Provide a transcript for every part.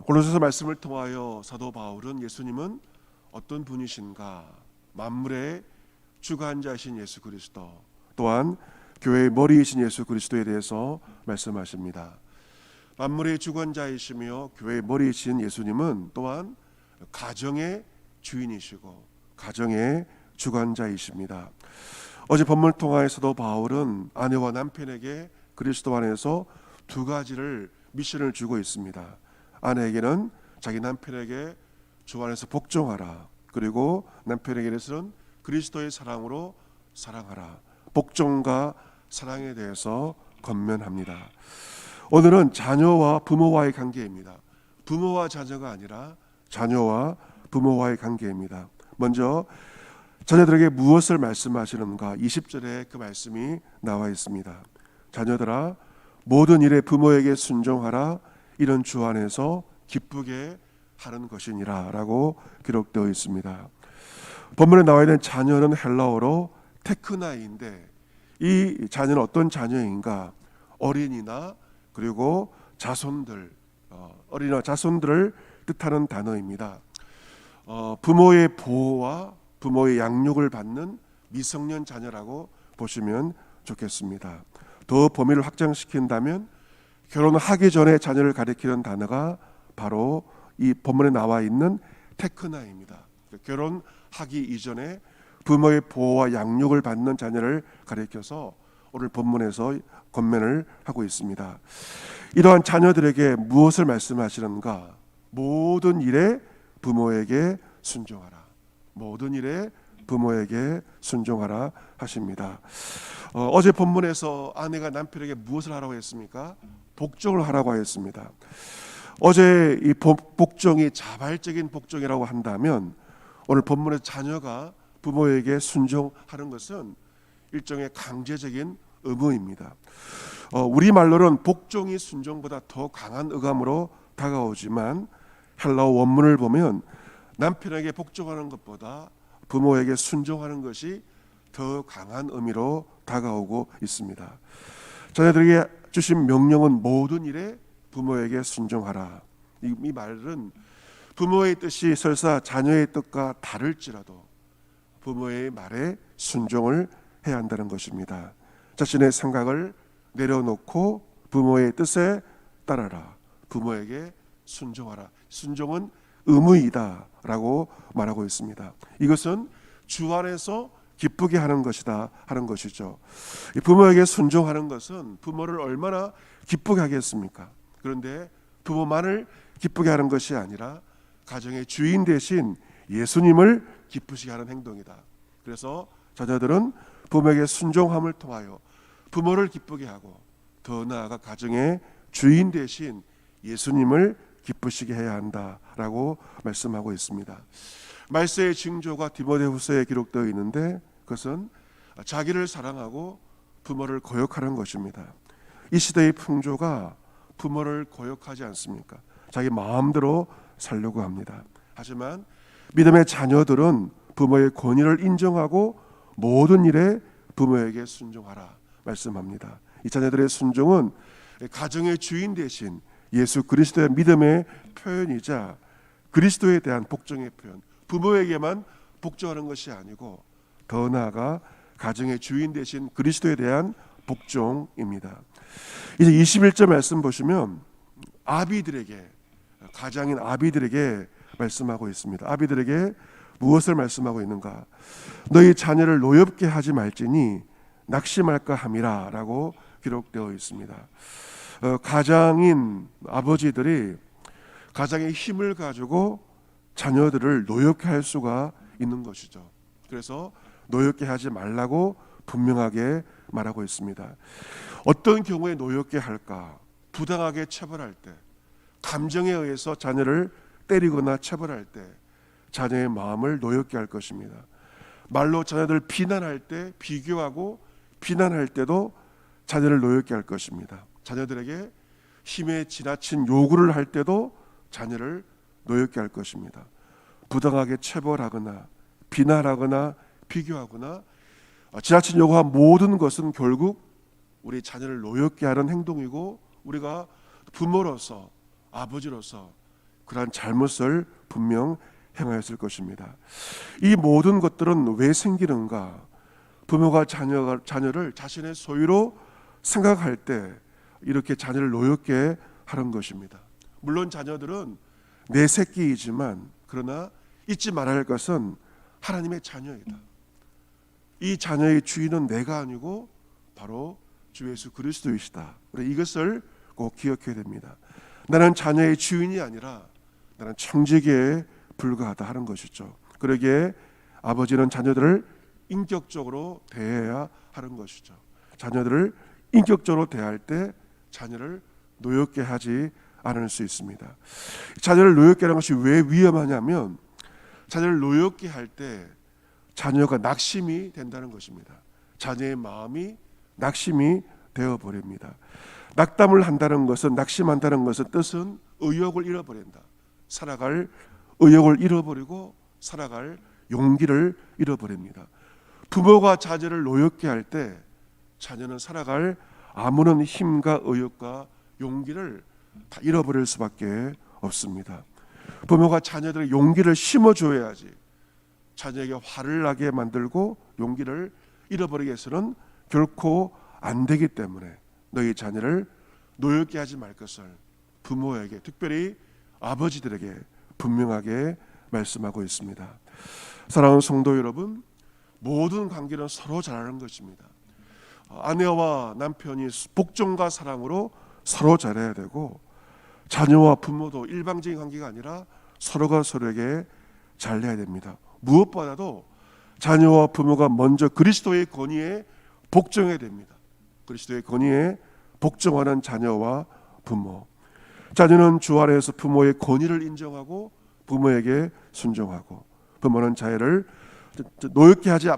골로새서 말씀을 통하여 사도 바울은 예수님은 어떤 분이신가, 만물의 주관자이신 예수 그리스도, 또한 교회의 머리이신 예수 그리스도에 대해서 말씀하십니다. 만물의 주관자이시며 교회의 머리이신 예수님은 또한 가정의 주인이시고 가정의 주관자이십니다. 어제 본문을 통하여서도 바울은 아내와 남편에게 그리스도 안에서 두 가지를 미션을 주고 있습니다. 아내에게는 자기 남편에게 주 안에서 복종하라, 그리고 남편에게는 그리스도의 사랑으로 사랑하라. 복종과 사랑에 대해서 권면합니다. 오늘은 자녀와 부모와의 관계입니다. 부모와 자녀가 아니라 자녀와 부모와의 관계입니다. 먼저 자녀들에게 무엇을 말씀하시는가? 20절에 그 말씀이 나와 있습니다. 자녀들아, 모든 일에 부모에게 순종하라. 이런 주 안에서 기쁘게 하는 것이니라 라고 기록되어 있습니다. 본문에 나와 있는 자녀는 헬라어로 테크나이인데, 이 자녀는 어떤 자녀인가? 어린이나 그리고 자손들, 어린이나 자손들을 뜻하는 단어입니다. 부모의 보호와 부모의 양육을 받는 미성년 자녀라고 보시면 좋겠습니다. 더 범위를 확장시킨다면 결혼하기 전에 자녀를 가리키는 단어가 바로 이 본문에 나와 있는 테크나입니다. 결혼하기 이전에 부모의 보호와 양육을 받는 자녀를 가리켜서 오늘 본문에서 권면을 하고 있습니다. 이러한 자녀들에게 무엇을 말씀하시는가? 모든 일에 부모에게 순종하라. 모든 일에 부모에게 순종하라 하십니다. 어제 본문에서 아내가 남편에게 무엇을 하라고 했습니까? 복종을 하라고 했습니다. 어제 이 복종이 자발적인 복종이라고 한다면, 오늘 본문의 자녀가 부모에게 순종하는 것은 일종의 강제적인 의무입니다. 우리말로는 복종이 순종보다 더 강한 의감으로 다가오지만, 헬라어 원문을 보면 남편에게 복종하는 것보다 부모에게 순종하는 것이 더 강한 의미로 다가오고 있습니다. 자녀들에게 주신 명령은 모든 일에 부모에게 순종하라. 이 말은 부모의 뜻이 설사 자녀의 뜻과 다를지라도 부모의 말에 순종을 해야 한다는 것입니다. 자신의 생각을 내려놓고 부모의 뜻에 따라라. 부모에게 순종하라. 순종은 의무이다 라고 말하고 있습니다. 이것은 주 안에서 기쁘게 하는 것이다 하는 것이죠. 부모에게 순종하는 것은 부모를 얼마나 기쁘게 하겠습니까? 그런데 부모만을 기쁘게 하는 것이 아니라 가정의 주인 대신 예수님을 기쁘시게 하는 행동이다. 그래서 자녀들은 부모에게 순종함을 통하여 부모를 기쁘게 하고, 더 나아가 가정의 주인 대신 예수님을 기쁘시게 해야 한다라고 말씀하고 있습니다. 말세의 징조가 디모데후서에 기록되어 있는데, 그것은 자기를 사랑하고 부모를 거역하는 것입니다. 이 시대의 풍조가 부모를 거역하지 않습니까? 자기 마음대로 살려고 합니다. 하지만 믿음의 자녀들은 부모의 권위를 인정하고 모든 일에 부모에게 순종하라 말씀합니다. 이 자녀들의 순종은 가정의 주인 대신 예수 그리스도의 믿음의 표현이자 그리스도에 대한 복종의 표현, 부모에게만 복종하는 것이 아니고 더 나아가 가정의 주인 대신 그리스도에 대한 복종입니다. 이제 21절 말씀 보시면 아비들에게, 가장인 아비들에게 말씀하고 있습니다. 아비들에게 무엇을 말씀하고 있는가? 너희 자녀를 노엽게 하지 말지니 낙심할까 함이라 라고 기록되어 있습니다. 가장인 아버지들이 가장의 힘을 가지고 자녀들을 노엽게 할 수가 있는 것이죠. 그래서 노엽게 하지 말라고 분명하게 말하고 있습니다. 어떤 경우에 노엽게 할까? 부당하게 처벌할 때, 감정에 의해서 자녀를 때리거나 처벌할 때 자녀의 마음을 노엽게 할 것입니다. 말로 자녀들 비난할 때, 비교하고 비난할 때도 자녀를 노엽게 할 것입니다. 자녀들에게 힘에 지나친 요구를 할 때도 자녀를 노엽게 할 것입니다. 부당하게 처벌하거나 비난하거나 비교하거나 지나친 요구한 모든 것은 결국 우리 자녀를 노엽게 하는 행동이고, 우리가 부모로서, 아버지로서 그러한 잘못을 분명 행하였을 것입니다. 이 모든 것들은 왜 생기는가? 부모가 자녀를 자신의 소유로 생각할 때 이렇게 자녀를 노엽게 하는 것입니다. 물론 자녀들은 내 새끼이지만 그러나 잊지 말아야 할 것은 하나님의 자녀이다. 이 자녀의 주인은 내가 아니고 바로 주 예수 그리스도이시다. 우리 이것을 꼭 기억해야 됩니다. 나는 자녀의 주인이 아니라 나는 청지기에 불과하다 하는 것이죠. 그러기에 아버지는 자녀들을 인격적으로 대해야 하는 것이죠. 자녀들을 인격적으로 대할 때 자녀를 노엽게 하지 않을 수 있습니다. 자녀를 노엽게 하는 것이 왜 위험하냐면 자녀를 노엽게 할 때 자녀가 낙심이 된다는 것입니다. 자녀의 마음이 낙심이 되어버립니다. 낙담을 한다는 것은, 낙심한다는 것은 뜻은 의욕을 잃어버린다. 살아갈 의욕을 잃어버리고 살아갈 용기를 잃어버립니다. 부모가 자녀를 노엽게 할 때 자녀는 살아갈 아무런 힘과 의욕과 용기를 다 잃어버릴 수밖에 없습니다. 부모가 자녀들의 용기를 심어줘야지. 자녀에게 화를 나게 만들고 용기를 잃어버리게 해서는 결코 안 되기 때문에 너희 자녀를 노엽게 하지 말 것을 부모에게, 특별히 아버지들에게 분명하게 말씀하고 있습니다. 사랑하는 성도 여러분, 모든 관계는 서로 잘하는 것입니다. 아내와 남편이 복종과 사랑으로 서로 잘해야 되고, 자녀와 부모도 일방적인 관계가 아니라 서로가 서로에게 잘해야 됩니다. 무엇보다도 자녀와 부모가 먼저 그리스도의 권위에 복종해야 됩니다. 그리스도의 권위에 복종하는 자녀와 부모. 자녀는 주 안에서 부모의 권위를 인정하고 부모에게 순종하고, 부모는 자녀를 노엽게 하지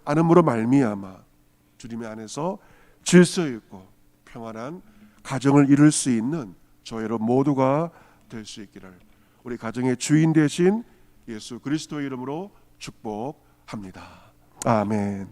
않음으로 말미암아 주님의 안에서 질서 있고 평안한 가정을 이룰 수 있는 저희로 모두가 될 수 있기를 우리 가정의 주인 되신 예수 그리스도의 이름으로 축복합니다. 아멘.